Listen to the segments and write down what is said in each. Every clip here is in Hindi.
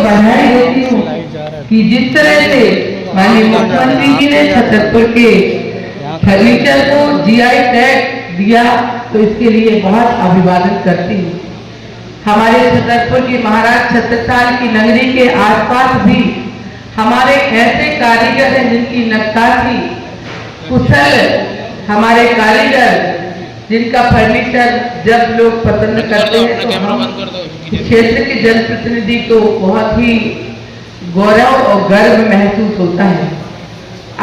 बधाई देती हूँ कि जिस तरह से माननीय मुख्यमंत्री जी ने छतरपुर के फर्नीचर को जीआई टैग दिया, तो इसके लिए बहुत अभिवादन करती हूँ। हमारे छतरपुर की महाराज छत्रसाल की नगरी के आसपास भी हमारे ऐसे कारीगर हैं जिनकी नक्काशी कुशल हमारे कारीगर, जिनका फर्नीचर जब लोग पसंद करते हैं तो हम क्षेत्र के जनप्रतिनिधि को बहुत ही गौरव और गर्व महसूस होता है।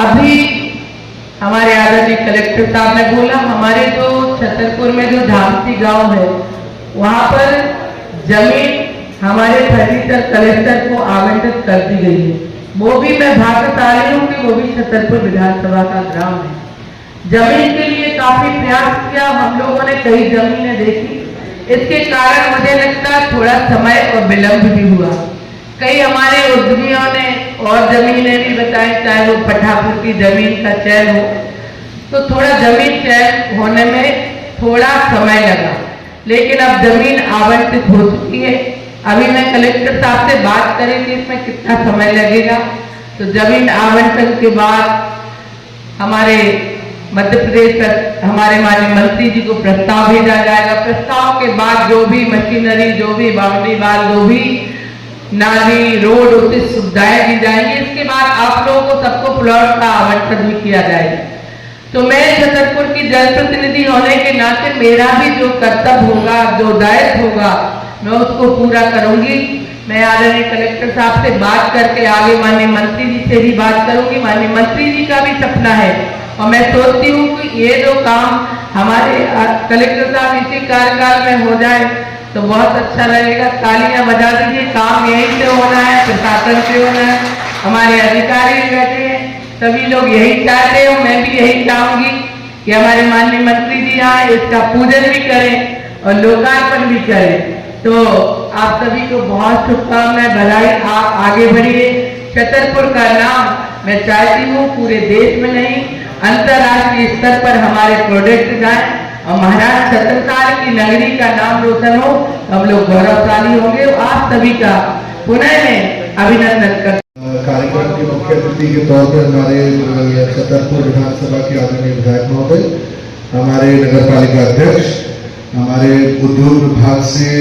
अभी हमारे आदरणीय कलेक्टर साहब ने बोला, हमारे जो छतरपुर में जो धामसी गांव है वहां पर जमीन हमारे फर्नीचर कलेक्टर को आवंटित कर दी गई है। वो भी मैं भाग्यशाली हूँ कि वो भी छतरपुर विधानसभा का ग्राम है। जमीन के लिए काफी प्रयास किया, हम लोगों ने कई जमीनें देखी। इसके कारण मुझे लगता है थोड़ा समय और विलंब भी हुआ। कई हमारे उद्यमियों ने और जमीनें भी बताई, चाहे वो पठापुर की जमीन का चयन हो, तो थोड़ा जमीन चयन होने में थोड़ा समय लगा, लेकिन अब जमीन आवंटित हो चुकी है। अभी मैं कलेक्टर साहब से बात करेंगे इसमें कितना समय लगेगा। तो जमीन आवंटन के बाद हमारे मध्य प्रदेश तक हमारे माननीय मंत्री जी को प्रस्ताव भेजा जाएगा। प्रस्ताव के बाद जो भी मशीनरी, जो भी बाउंड्री वाल, जो भी नाली रोड उचित सुविधाएं दी जाएंगी। इसके बाद आप लोगों को सबको प्लॉट का आवंटन भी किया जाएगा। तो मैं छतरपुर की जनप्रतिनिधि होने के नाते मेरा भी जो कर्तव्य होगा, जो दायित्व होगा, मैं उसको पूरा करूंगी। मैं आदरणीय कलेक्टर साहब से बात करके आगे माननीय मंत्री जी से भी बात करूंगी। माननीय मंत्री जी का भी सपना है और मैं सोचती हूँ कि ये जो काम हमारे कलेक्टर साहब इसी कार्यकाल में हो जाए तो बहुत अच्छा लगेगा। तालियां बजा दीजिए। काम यहीं से होना है, प्रशासन से होना है, हमारे अधिकारी बैठे हैं, सभी लोग यही चाहते हो। मैं भी यही चाहूंगी कि हमारे माननीय मंत्री जी आए, इसका पूजन भी करें और लोकार्पण भी करें। तो आप सभी को बहुत शुभकामनाएं, बधाई। आप आगे बढ़िए। छतरपुर का नाम मैं चाहती हूँ पूरे देश में नहीं, अंतर्राष्ट्रीय स्तर पर हमारे प्रोडक्ट जाए और महाराज छत्रसाल की नगरी का नाम रोशन हो, हम लोग गौरवशाली होंगे। आप सभी का पुनः मैं अभिनंदन करता हूं। कार्यक्रम के मुख्य अतिथि के तौर पर हमारे छतरपुर विधानसभा के आदरणीय विधायक महोदय, हमारे नगर पालिका अध्यक्ष, हमारे उद्योग विभाग से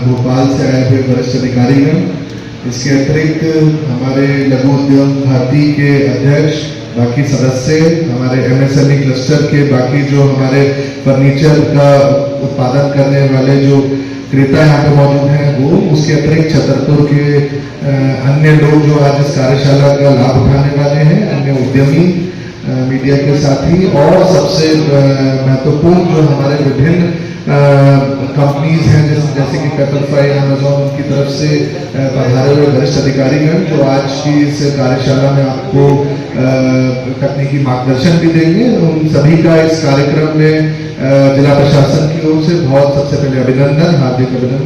भोपाल से आए हुए वरिष्ठ अधिकारीगण, इसके अतिरिक्त हमारे लघु उद्योग भारती के अध्यक्ष, बाकी सदस्य, हमारे एमएसएमई क्लस्टर के बाकी जो हमारे फर्नीचर का उत्पादन करने वाले जो क्रेता यहाँ पे मौजूद हैं वो, उसके अतिरिक्त छतरपुर के अन्य लोग जो आज इस कार्यशाला का लाभ उठाने वाले हैं, अन्य उद्यमी, मीडिया के साथी और सबसे महत्वपूर्ण जो हमारे विभिन्न कंपनीज हैं जैसे कि पेपरफ्राई, अमेजॉन, उनकी तरफ से पधारे हुए वरिष्ठ अधिकारीगण जो आज की इस कार्यशाला में आपको तकनीकी मार्गदर्शन भी देंगे, उन सभी का इस कार्यक्रम में जिला प्रशासन की ओर से बहुत सबसे पहले अभिनंदन,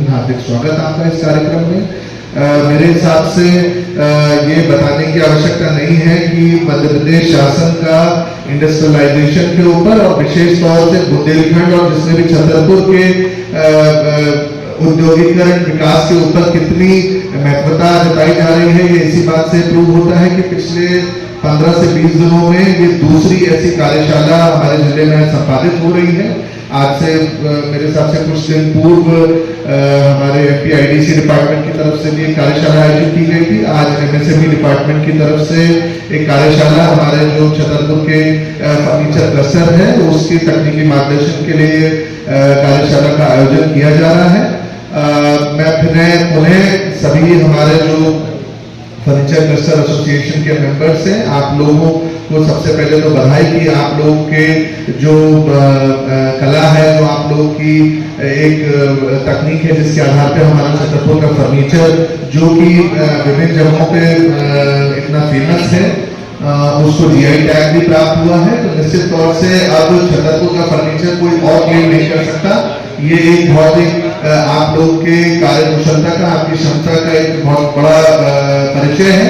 हार्दिक स्वागत आपका इस कार्यक्रम में। मेरे हिसाब से ये बताने की आवश्यकता नहीं है कि मध्य प्रदेश शासन का इंडस्ट्रियलाइजेशन के ऊपर और विशेष तौर से बुंदेलखंड और जिसमें भी छतरपुर के औद्योगिकरण विकास के ऊपर कितनी महत्वता जताई जा रही है, ये इसी बात से प्रूव होता है कि पिछले 15 से 20 दिनों में ये दूसरी ऐसी कार्यशाला हमारे जिले में संपादित हो रही है। आज से मेरे हिसाब से कुछ दिन पूर्व हमारे एमपीआईडीसी डिपार्टमेंट की तरफ से भी एक कार्यशाला आयोजित की गई थी। आज एमएसएमई डिपार्टमेंट की तरफ से एक कार्यशाला हमारे जो छतरपुर के फर्नीचर क्लस्टर है उसकी तकनीकी मार्गदर्शन के लिए कार्यशाला का आयोजन किया जा रहा है। मैं पुनः सभी हमारे जो फर्नीचर क्लस्टर एसोसिएशन के मेंबर्स हैं, आप लोगों को सबसे पहले तो बधाई कि आप लोगों के जो कला है, जो आप लोगों की एक तकनीक है जिसके आधार पे हमारा छतरपुर का फर्नीचर जो कि विभिन्न जगहों पे इतना फेमस है, उसको जीआई टैग भी प्राप्त हुआ है। तो निश्चित तौर से अब छतरपुर का फर्नीचर कोई और क्लेम नहीं कर सकता। ये एक बहुत ही आप लोग के कार्य कुशलता का, आपकी क्षमता का एक बहुत बड़ा परिचय है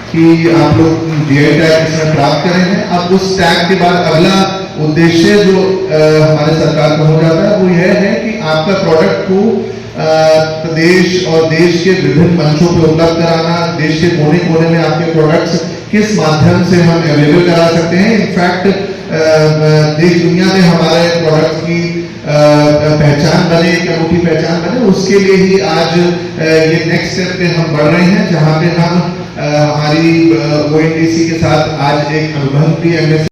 कि आप लोग जीआई टैग इसमें प्राप्त करें हैं। अब उस टैग के बाद अगला उद्देश्य जो हमारे सरकार का हो जाता है वो यह है कि आपका प्रोडक्ट को प्रदेश और देश के विभिन्न मंचों पर उपलब्ध कराना, देश के कोने कोने में आपके प्रोडक्ट्स किस माध्यम से हम अवेलेबल करा सकते हैं। इनफैक्ट देश दुनिया में हमारे प्रोडक्ट की पहचान बने, एक अनूठी पहचान बने, उसके लिए ही आज ये नेक्स्ट स्टेप पे हम बढ़ रहे हैं, जहां पे हम हमारी ONDC के साथ आज एक अनुबंध भी